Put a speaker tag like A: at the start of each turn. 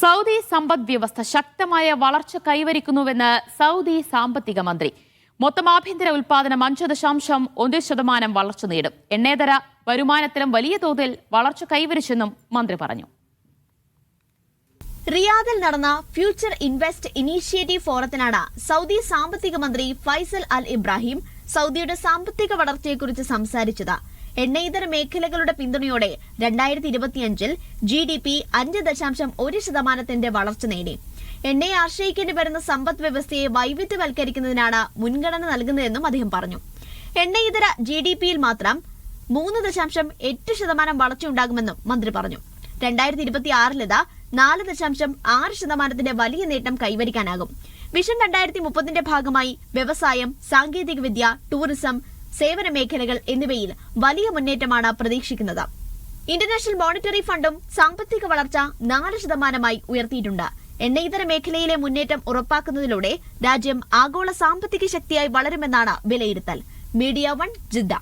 A: Saudi സമ്പദ് വ്യവസ്ഥ ശക്തമായ വളർച്ച കൈവരിക്കുന്നുവെന്ന് സൗദി സാമ്പത്തിക മന്ത്രി. മൊത്തം ആഭ്യന്തര ഉൽപാദനം 5.1% വളർച്ച നേടും. എണ്ണേതര വരുമാനത്തിലും വലിയ തോതിൽ വളർച്ച കൈവരിച്ചെന്നും മന്ത്രി പറഞ്ഞു.
B: റിയാദിൽ നടന്ന ഫ്യൂച്ചർ ഇൻവെസ്റ്റ് ഇനീഷ്യേറ്റീവ് ഫോറത്തിനാണ് സൗദി സാമ്പത്തിക മന്ത്രി ഫൈസൽ അൽ ഇബ്രാഹിം സൗദിയുടെ സാമ്പത്തിക വളർച്ചയെക്കുറിച്ച് സംസാരിച്ചത്. എണ്ണയിതര മേഖലകളുടെ പിന്തുണയോടെ 2025-ൽ GDP 5.1% വളർച്ച നേടി. എണ്ണയെ ആശ്രയിക്കേണ്ടി വരുന്ന സമ്പദ് വ്യവസ്ഥയെ വൈവിധ്യവൽക്കരിക്കുന്നതിനാണ് മുൻഗണന നൽകുന്നതെന്നും അദ്ദേഹം പറഞ്ഞു. എണ്ണയിതര GDP-യിൽ മാത്രം 3.8% വളർച്ചയുണ്ടാകുമെന്നും മന്ത്രി പറഞ്ഞു. 2026-ൽ ഇത് 4.6% വലിയ നേട്ടം കൈവരിക്കാനാകും. വിഷൻ 2030-ന്റെ ഭാഗമായി വ്യവസായം, സാങ്കേതികവിദ്യ, ടൂറിസം, സേവന മേഖലകൾ എന്നിവയിൽ വലിയ മുന്നേറ്റമാണ് പ്രതീക്ഷിക്കുന്നത്. ഇന്റർനാഷണൽ മോണിറ്ററി ഫണ്ടും സാമ്പത്തിക വളർച്ച 4% ഉയർത്തിയിട്ടുണ്ട്. എണ്ണയിതര മേഖലയിലെ മുന്നേറ്റം ഉറപ്പാക്കുന്നതിലൂടെ രാജ്യം ആഗോള സാമ്പത്തിക ശക്തിയായി വളരുമെന്നാണ് വിലയിരുത്തൽ. Media 1 Jeddah.